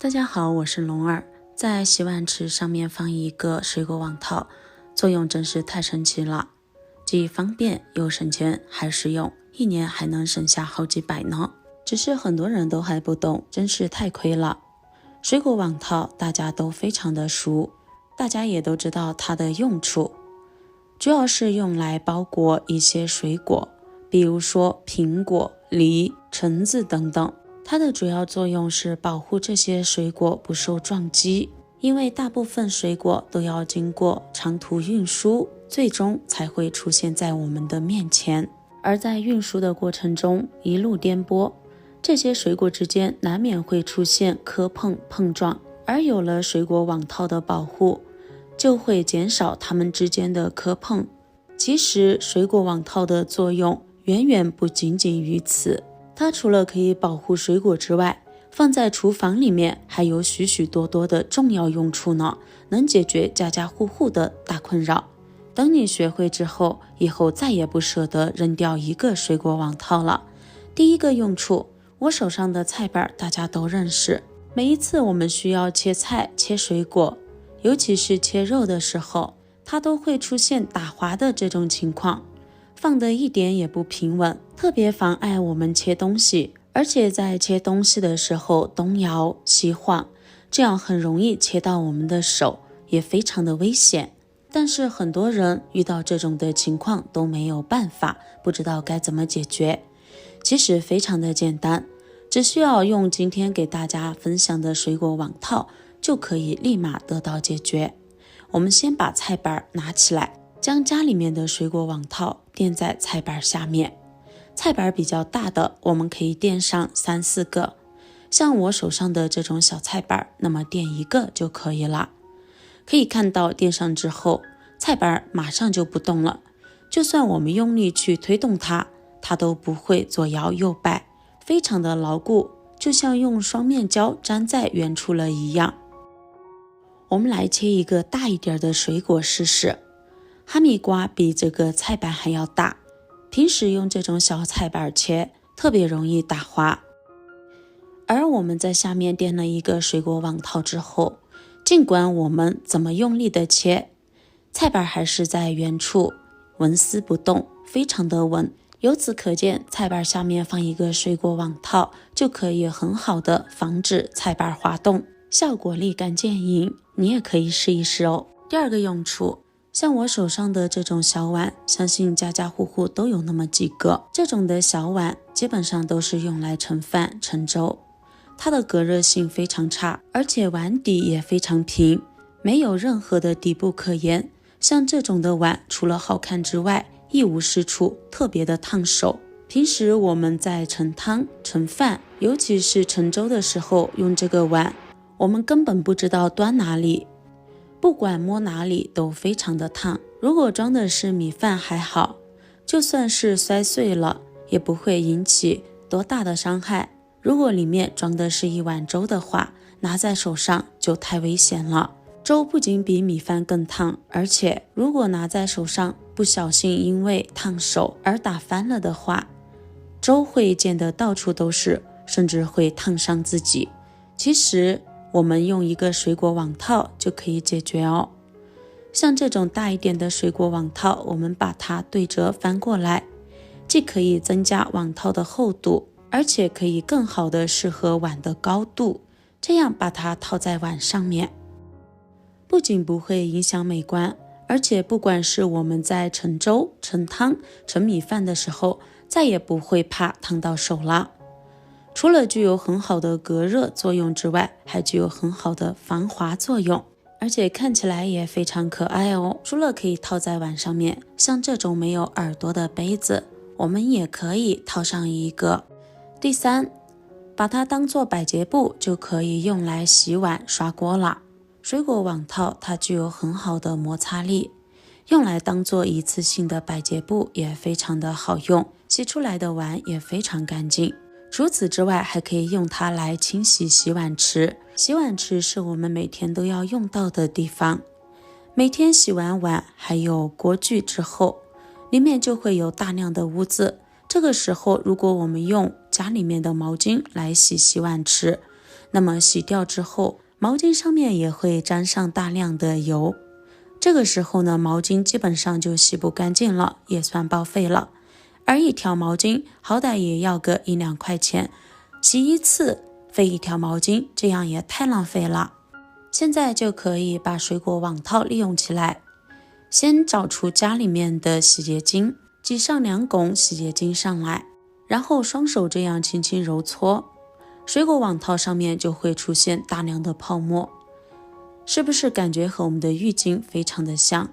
大家好，我是龙儿。在洗碗池上面放一个水果网套，作用真是太神奇了，既方便又省钱还实用，一年还能省下好几百呢。只是很多人都还不懂，真是太亏了。水果网套大家都非常的熟，大家也都知道它的用处，主要是用来包裹一些水果，比如说苹果、梨、橙子等等。它的主要作用是保护这些水果不受撞击，因为大部分水果都要经过长途运输，最终才会出现在我们的面前。而在运输的过程中，一路颠簸，这些水果之间难免会出现磕碰碰撞，而有了水果网套的保护，就会减少它们之间的磕碰。其实水果网套的作用远远不仅仅于此，它除了可以保护水果之外，放在厨房里面还有许许多多的重要用处呢，能解决家家户户的大困扰。等你学会之后，以后再也不舍得扔掉一个水果网套了。第一个用处，我手上的菜板大家都认识，每一次我们需要切菜、切水果，尤其是切肉的时候，它都会出现打滑的这种情况，放得一点也不平稳，特别妨碍我们切东西，而且在切东西的时候东摇西晃，这样很容易切到我们的手，也非常的危险。但是很多人遇到这种的情况都没有办法，不知道该怎么解决。其实非常的简单，只需要用今天给大家分享的水果网套，就可以立马得到解决。我们先把菜板拿起来，将家里面的水果网套垫在菜板下面。菜板比较大的，我们可以垫上3、4个，像我手上的这种小菜板，那么垫一个就可以了。可以看到垫上之后，菜板马上就不动了，就算我们用力去推动它，它都不会左摇右摆，非常的牢固，就像用双面胶粘在原处了一样。我们来切一个大一点的水果试试。哈密瓜比这个菜板还要大，平时用这种小菜板切，特别容易打滑。而我们在下面垫了一个水果网套之后，尽管我们怎么用力的切，菜板还是在原处纹丝不动，非常的稳。由此可见，菜板下面放一个水果网套，就可以很好的防止菜板滑动，效果立竿见影。你也可以试一试哦。第二个用处，像我手上的这种小碗，相信家家户户都有那么几个。这种的小碗基本上都是用来盛饭、盛粥，它的隔热性非常差，而且碗底也非常平，没有任何的底部可言。像这种的碗，除了好看之外，一无是处，特别的烫手。平时我们在盛汤、盛饭，尤其是盛粥的时候，用这个碗，我们根本不知道端哪里，不管摸哪里都非常的烫。如果装的是米饭还好，就算是摔碎了，也不会引起多大的伤害。如果里面装的是一碗粥的话，拿在手上就太危险了。粥不仅比米饭更烫，而且如果拿在手上不小心因为烫手而打翻了的话，粥会溅得到处都是，甚至会烫伤自己。其实我们用一个水果网套就可以解决哦。像这种大一点的水果网套，我们把它对折翻过来，既可以增加网套的厚度，而且可以更好的适合碗的高度，这样把它套在碗上面，不仅不会影响美观，而且不管是我们在盛粥、盛汤、盛米饭的时候，再也不会怕烫到手了。除了具有很好的隔热作用之外，还具有很好的防滑作用，而且看起来也非常可爱哦。除了可以套在碗上面，像这种没有耳朵的杯子，我们也可以套上一个。第三，把它当做百洁布，就可以用来洗碗刷锅了。水果网套它具有很好的摩擦力，用来当做一次性的百洁布也非常的好用，洗出来的碗也非常干净。除此之外，还可以用它来清洗洗碗池。洗碗池是我们每天都要用到的地方，每天洗完碗还有锅具之后，里面就会有大量的污渍。这个时候如果我们用家里面的毛巾来洗洗碗池，那么洗掉之后，毛巾上面也会沾上大量的油。这个时候呢，毛巾基本上就洗不干净了，也算报废了。而一条毛巾好歹也要个1-2块钱，洗一次费一条毛巾，这样也太浪费了。现在就可以把水果网套利用起来。先找出家里面的洗洁精，挤上2拱洗洁精上来，然后双手这样轻轻揉搓，水果网套上面就会出现大量的泡沫。是不是感觉和我们的浴巾非常的像？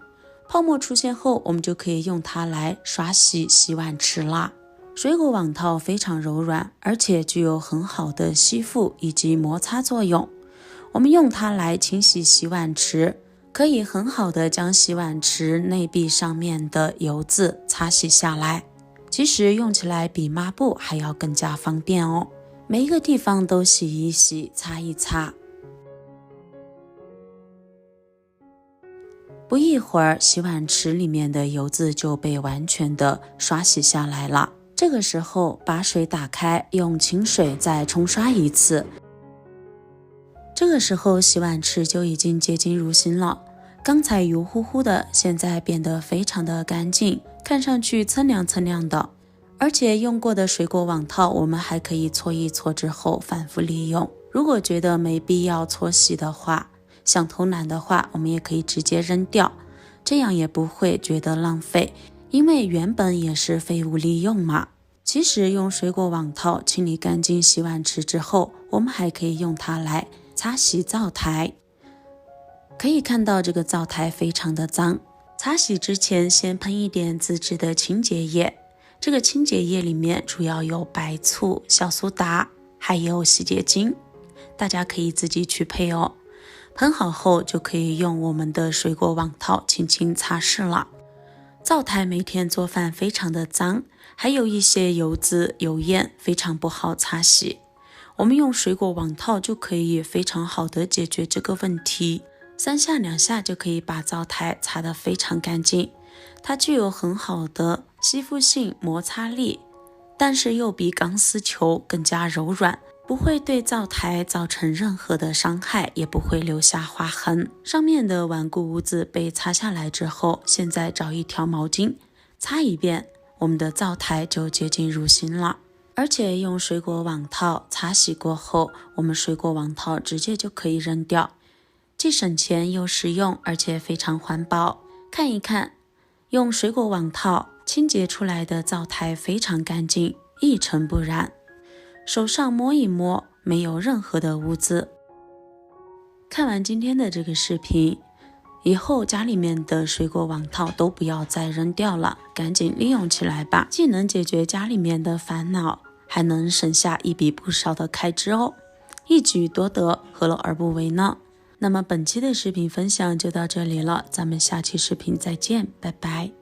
泡沫出现后，我们就可以用它来刷洗洗碗池啦。水果网套非常柔软，而且具有很好的吸附以及摩擦作用。我们用它来清洗洗碗池，可以很好的将洗碗池内壁上面的油渍擦洗下来。其实用起来比抹布还要更加方便哦，每一个地方都洗一洗，擦一擦。不一会儿，洗碗池里面的油渍就被完全的刷洗下来了。这个时候把水打开，用清水再冲刷一次。这个时候洗碗池就已经洁净如新了，刚才油乎乎的，现在变得非常的干净，看上去锃亮锃亮的。而且用过的水果网套我们还可以搓一搓之后反复利用。如果觉得没必要搓洗的话，想偷懒的话，我们也可以直接扔掉，这样也不会觉得浪费，因为原本也是废物利用嘛。其实用水果网套清理干净洗碗池之后，我们还可以用它来擦洗灶台。可以看到这个灶台非常的脏，擦洗之前先喷一点自制的清洁液，这个清洁液里面主要有白醋、小苏打还有洗洁精，大家可以自己去配哦。喷好后就可以用我们的水果网套轻轻擦拭了。灶台每天做饭非常的脏，还有一些油渍油烟，非常不好擦洗。我们用水果网套就可以非常好的解决这个问题，3下2下就可以把灶台擦得非常干净。它具有很好的吸附性、摩擦力，但是又比钢丝球更加柔软，不会对灶台造成任何的伤害，也不会留下划痕。上面的顽固污渍被擦下来之后，现在找一条毛巾擦一遍，我们的灶台就洁净如新了。而且用水果网套擦洗过后，我们水果网套直接就可以扔掉，既省钱又实用，而且非常环保。看一看，用水果网套清洁出来的灶台非常干净，一尘不染。手上摸一摸，没有任何的污渍。看完今天的这个视频，以后家里面的水果网套都不要再扔掉了，赶紧利用起来吧，既能解决家里面的烦恼，还能省下一笔不少的开支哦，一举多得，何乐而不为呢？那么本期的视频分享就到这里了，咱们下期视频再见，拜拜。